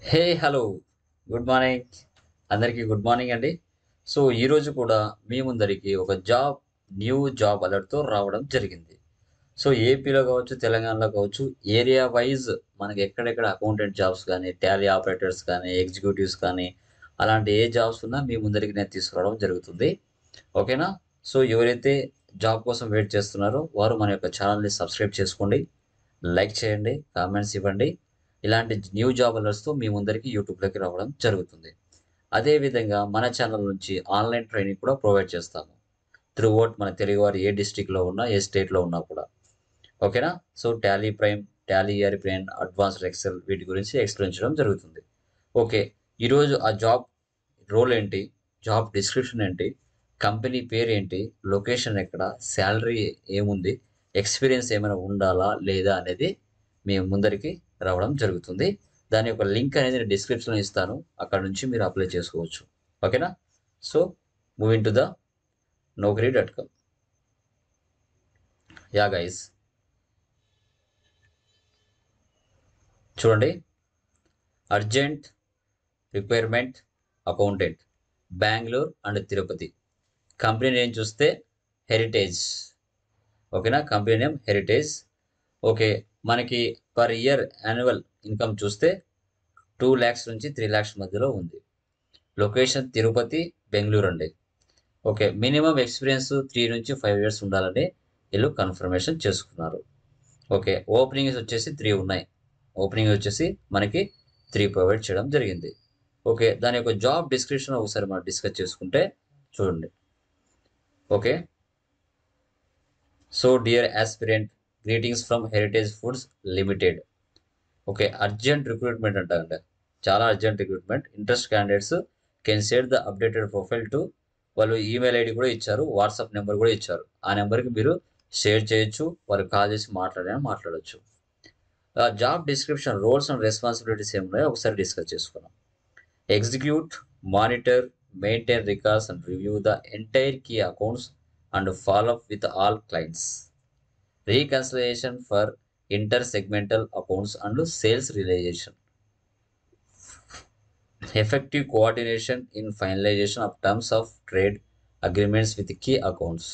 Hey hello good morning అందరికీ good morning అండి. So ఈరోజు కూడా మీ ముందరికి ఒక న్యూ జాబ్ అలర్ట్‌తో రావడం జరిగింది. సో ఏపీలో కావచ్చు, తెలంగాణలో కావచ్చు, ఏరియా వైస్ మనకి ఎక్కడెక్కడ అకౌంటెంట్ జాబ్స్ గానీ, టాలీ ఆపరేటర్స్ కానీ, ఎగ్జిక్యూటివ్స్ కానీ, అలాంటి ఏ జాబ్స్ ఉన్నా మీ ముందరికి నేను తీసుకురావడం జరుగుతుంది. ఓకేనా? సో ఎవరైతే జాబ్ కోసం వెయిట్ చేస్తున్నారో వారు మన యొక్క ఛానెల్‌ని సబ్స్క్రైబ్ చేసుకోండి. లైక్ చేయండి, కామెంట్స్ ఇవ్వండి. ఇలాంటి న్యూ జాబ్ అలర్ట్స్‌తో మీ ముందరికి యూట్యూబ్‌లోకి రావడం జరుగుతుంది. అదే విధంగా మన ఛానెల్ నుంచి ఆన్‌లైన్ ట్రైనింగ్ కూడా ప్రొవైడ్ చేస్తాము. త్రూఅవుట్ మన తెలుగువారు ఏ డిస్ట్రిక్ట్‌లో ఉన్నా, ఏ స్టేట్‌లో ఉన్నా కూడా. ఓకేనా? So Tally prime, Tally ERP and advanced Excel వీటి గురించి ఎక్స్‌ప్లెయిన్ చేయడం జరుగుతుంది. ఓకే. ఈరోజు ఆ జాబ్ రోల్ ఏంటి? జాబ్ డిస్క్రిప్షన్ ఏంటి? కంపెనీ పేరేంటి? లొకేషన్ ఎక్కడ? సాలరీ ఏముంది? ఎక్స్‌పీరియన్స్ ఏమైనా ఉండాలా? లేదా? అనేది మీ ముందరికి రావడం జరుగుతుంది. దాని యొక్క లింక్ అనేది నేను డిస్క్రిప్షన్‌లో ఇస్తాను. అక్కడ నుంచి మీరు అప్లై చేసుకోవచ్చు. ఓకేనా? So, moving to the naukri.com. Yah! Guys చూడండి. Urgent requirement accountant Bengaluru and Tirupati. Company name చూస్తే హెరిటేజ్. ఓకేనా? Company name Heritage. ఓకే. మనకి పర్ ఇయర్ యాన్యువల్ ఇన్‌కమ్ చూస్తే 2,00,000 నుంచి 3,00,000 మధ్యలో ఉంది. లొకేషన్ తిరుపతి, బెంగుళూరు అండి. ఓకే. మినిమమ్ ఎక్స్‌పీరియన్స్ 3-5 ఇయర్స్ ఉండాలని ఈళ్ళు కన్ఫర్మేషన్ చేసుకున్నారు. ఓకే. ఓపెనింగ్స్ వచ్చేసి 3 ఉన్నాయి. ఓపెనింగ్ వచ్చేసి మనకి 3 ప్రొవైడ్ చేయడం జరిగింది. ఓకే. దాని యొక్క జాబ్ డిస్క్రిప్షన్ ఒకసారి మనం డిస్కస్ చేసుకుంటే చూడండి. Okay. So dear aspirant greetings from heritage foods limited. Okay. Urgent recruitment అంట. చాలా urgent recruitment. Interest candidates can share the updated profile to వాళ్ళు ఈమెయిల్ ఐడీ కూడా ఇచ్చారు. వాట్సాప్ నంబర్ కూడా ఇచ్చారు. ఆ నంబర్‌కి మీరు షేర్ చేయొచ్చు. వాళ్ళకి కాల్ చేసి మాట్లాడొచ్చు. Job description roles and responsibilities ఏమున్నాయో ఒకసారి డిస్కస్ చేసుకుందాం. Execute, monitor, maintain records and review the entire key accounts and follow up with all clients. Reconciliation for inter segmental accounts and sales realization. Effective coordination in finalization of terms of trade agreements with key accounts.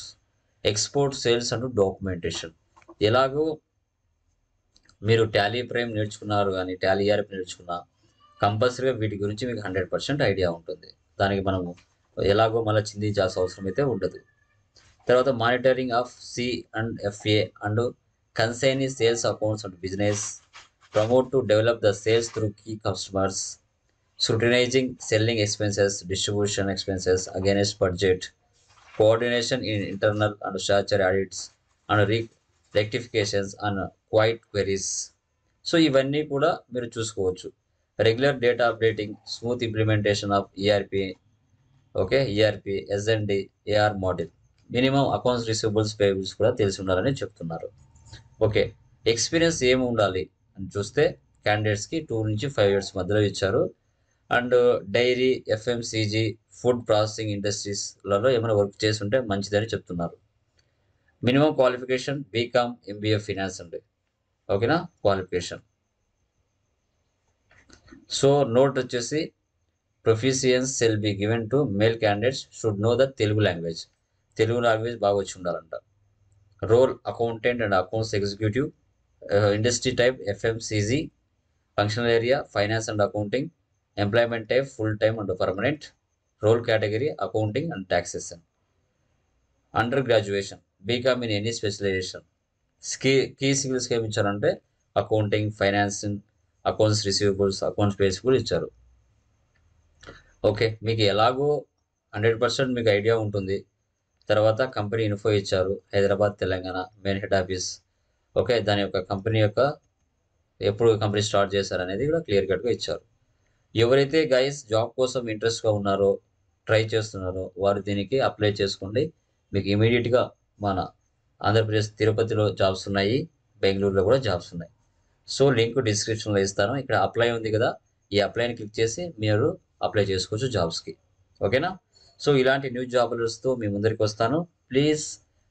Export sales and documentation. ఎలాగో మీరు Tally prime నేర్చుకున్నారు గానీ, Tally ERP నేర్చుకున్నా, కంపల్సరీగా వీటి గురించి మీకు 100% idea ఉంటుంది. దానికి మనము ఎలాగో మళ్ళా చిందించాల్సిన అవసరం అయితే ఉండదు. తర్వాత monitoring of C and FA and consignee sales accounts and business. Promote to develop the sales through key customers. Scrutinizing selling expenses, distribution expenses against budget, coordination in internal and statutory audits, and rectifications and quiet queries. So ఇవన్నీ కూడా మీరు చూసుకోవచ్చు. Regular data updating, smooth implementation of ERP, okay, ERP, SND, AR model. Minimum accounts receivables, payables కూడా తెలిసి ఉండాలని చెప్తున్నారు. Okay. Experience ఏమి ఉండాలి అని చూస్తే క్యాండిడేట్స్‌కి 2-5 ఇయర్స్ మధ్యలో ఇచ్చారు. And dairy, FMCG, food processing ఇండస్ట్రీస్‌లలో ఏమైనా వర్క్ చేసుంటే మంచిదని చెప్తున్నారు. Minimum qualification BCom, MBA finance అండి. ఓకేనా? క్వాలిఫికేషన్. సో నోట్ వచ్చేసి proficiency shall be given to male candidates should know the Telugu language. Telugu language బాగా వచ్చి ఉండాలంట. Role accountant and accounts executive. Industry type FMCG. Functional area finance and accounting. Employment type full time and permanent. Role category accounting and taxation. Under graduation BCom in any specialization. Key skills ఏమి ఇచ్చారంటే accounting, financing, accounts receivables, accounts payable ఇచ్చారు. Okay. మీకు ఎలాగో 100% మీకు idea ఉంటుంది. తర్వాత company info ఇచ్చారు. Hyderabad, Telangana main head office. Okay. దాని యొక్క కంపెనీ యొక్క ఎప్పుడు కంపెనీ స్టార్ట్ చేశారనేది కూడా క్లియర్ కట్‌గా ఇచ్చారు. ఎవరైతే గైస్ జాబ్ కోసం ఇంట్రెస్ట్‌గా ఉన్నారో, ట్రై చేస్తున్నారో వారు దీనికి అప్లై చేసుకోండి. మీకు ఇమ్మీడియేట్‌గా మన ఆంధ్రప్రదేశ్ తిరుపతిలో జాబ్స్ ఉన్నాయి. బెంగుళూరులో కూడా జాబ్స్ ఉన్నాయి. సో లింక్ డిస్క్రిప్షన్‌లో ఇస్తాను. ఇక్కడ అప్లై ఉంది కదా! ఈ అప్లైని క్లిక్ చేసి మీరు అప్లై చేసుకోవచ్చు జాబ్స్‌కి. ఓకేనా? సో ఇలాంటి న్యూ జాబ్ అలర్ట్స్‌తో మీ ముందరికి వస్తాను. ప్లీజ్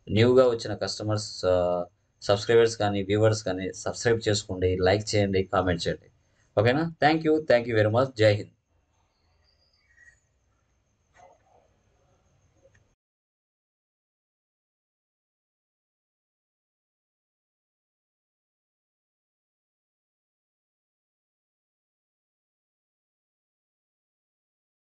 న్యూగా వచ్చిన కస్టమర్స్, సబ్స్క్రైబర్స్ కానీ, వ్యూవర్స్ కానీ సబ్స్క్రైబ్ చేసుకోండి, లైక్ చేయండి, కామెంట్ చేయండి. ఓకేనా? Thank you very much. జై హింద్.